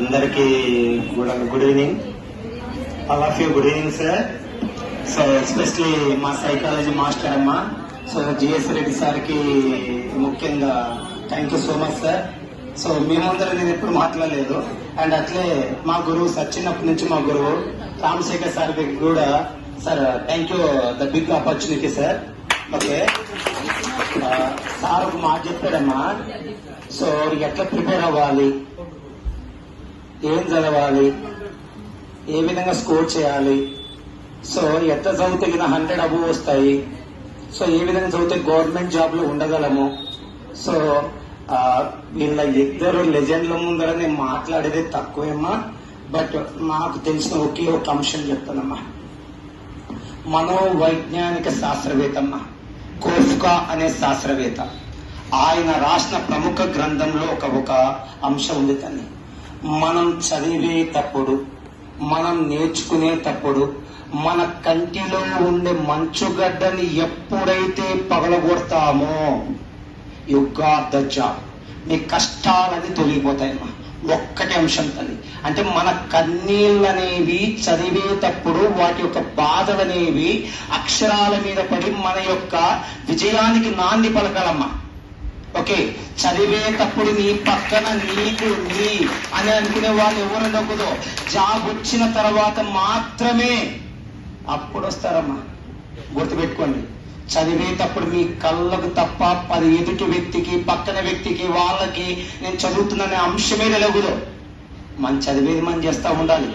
అందరికీ good evening. All of you good evening sir. So especially మా psychology master అమ్మ, so GS Reddy సార్కి ముఖ్యంగా thank you so much sir. So మేమందరం నేను ఎప్పుడు మాట్లాడలేదు. అండ్ అట్లే మా గురువు సార్, చిన్నప్పటి నుంచి మా గురువు రామశేఖర్ సార్కి కూడా sir thank you the big opportunity sir. Okay sir ఒక మాట చెప్పాడమ్మా. సో ఎట్లా ప్రిపేర్ అవ్వాలి, ఏం చదవాలి, ఏ విధంగా స్కోర్ చేయాలి, సో ఎట్లా చదివితే 100 అబవ్ వస్తాయి, సో ఏ విధంగా చదివితే గవర్నమెంట్ జాబ్ లో ఉండగలము. సో వీళ్ళ ఇద్దరు లెజెండ్ల ముందర నేను మాట్లాడేది తక్కువేమ్మా. బట్ నాకు తెలిసిన ఒకే ఒక అంశం చెప్తానమ్మా. మనోవైజ్ఞానిక శాస్త్రవేత్తమ్మా కోఫ్కా అనే శాస్త్రవేత్త, ఆయన రాసిన ప్రముఖ గ్రంథంలో ఒక అంశం ఉంది. కానీ మనం చదివేటప్పుడు, మనం నేర్చుకునేటప్పుడు మన కంటిలో ఉండే మంచుగడ్డని ఎప్పుడైతే పగలగొడతామో యు గాట్ ద జాబ్. మీ కష్టాలని తొలగిపోతాయమ్మా. ఒక్కటి అంశం తల్లి, అంటే మన కన్నీళ్ళనేవి చదివేటప్పుడు వాటి యొక్క బాధలనేవి అక్షరాల మీద పడి మన యొక్క విజయానికి నాంది పలకాలమ్మా. ఓకే, చదివేటప్పుడు నీ పక్కన నీకు నీ అని అనుకునే వాళ్ళు ఎవరు ఉండకూడదు. జాబ్ వచ్చిన తర్వాత మాత్రమే అప్పుడు వస్తారమ్మా. గుర్తుపెట్టుకోండి, చదివేటప్పుడు మీ కళ్ళకు తప్ప 10 ఎదుటి వ్యక్తికి, పక్కన వ్యక్తికి, వాళ్ళకి నేను చదువుతున్న అంశమే తెలియదు. మనం చదివేది మనం చేస్తూ ఉండాలి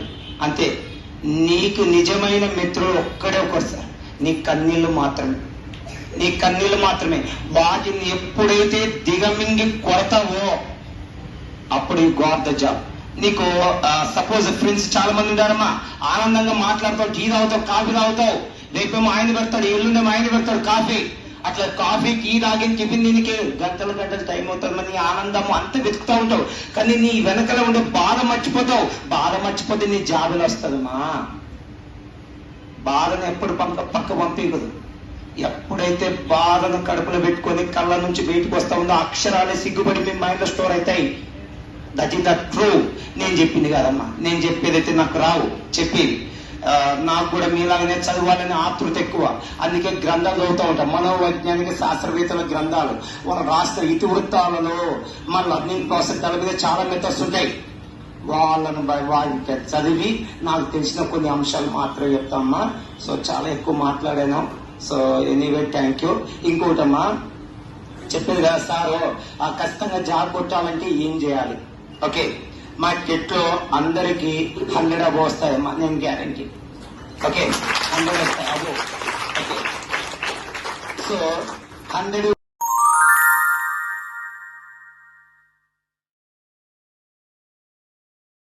అంతే. నీకు నిజమైన మిత్రుడు ఒక్కడే ఒకరు సార్, నీ కన్నీళ్లు మాత్రమే. నీ కన్నీళ్లు మాత్రమే. వాటిని ఎప్పుడైతే దిగమింగి కొడతావో అప్పుడు ఈ గాట్ ద జాబ్. నీకు సపోజ్ ఫ్రెండ్స్ చాలా మంది ఉంటారమ్మా, ఆనందంగా మాట్లాడతావు, టీ తాగుతావు, కాఫీ తాగుతావు, రేపేమో ఆయన పెడతాడు, ఎల్లుండేమో ఆయన పెడతాడు కాఫీ. అట్లా కాఫీ టీ తాగి టిఫిన్ దీనికి గంటలు టైం అవుతుంది. మరి నీ ఆనందము అంతా వెతుకుతూ ఉంటావు, కానీ నీ వెనకల ఉండే బాధ మర్చిపోతావు. బాధ మర్చిపోతే నీ జాబులు వస్తుందమ్మా. బాధను ఎప్పుడు పక్క పంపించదు. ఎప్పుడైతే బాధను కడుపులో పెట్టుకొని కళ్ళ నుంచి బయటకు వస్తా ఉందో అక్షరాలే సిగ్గుపడి మీ మైండ్ లో స్టోర్ అవుతాయి. That is the true. నేను చెప్పింది కాదమ్మా, నేను చెప్పేదైతే నాకు రావు చెప్పేది. నాకు కూడా మీలాగనే చదవాలనే ఆతృత ఎక్కువ, అందుకే గ్రంథాలు చదువుతూ ఉంటాం. మనోవైజ్ఞానిక శాస్త్రవేత్తల గ్రంథాలు, వాళ్ళు రాసిన ఇతివృత్తాలలో మన లర్నింగ్ ప్రాసెస్ తల మీద చాలా మెథడ్స్ ఉంటాయి. వాళ్ళని వాళ్ళకి చదివి నాకు తెలిసిన కొన్ని అంశాలు మాత్రమే చెప్తామమ్మా. సో చాలా ఎక్కువ మాట్లాడాను. So anyway thank you. ఇంకోటమ్మా చెప్పేది కదా సారు, ఖచ్చితంగా జాబ్ కొట్టాలంటే ఏం చేయాలి? ఓకే, మా కిట్లో అందరికి 100 అబవ్ వస్తాయమ్మా, నేను గ్యారంటీ. ఓకే, 100 వస్తాయి అబవ్. Okay, so 100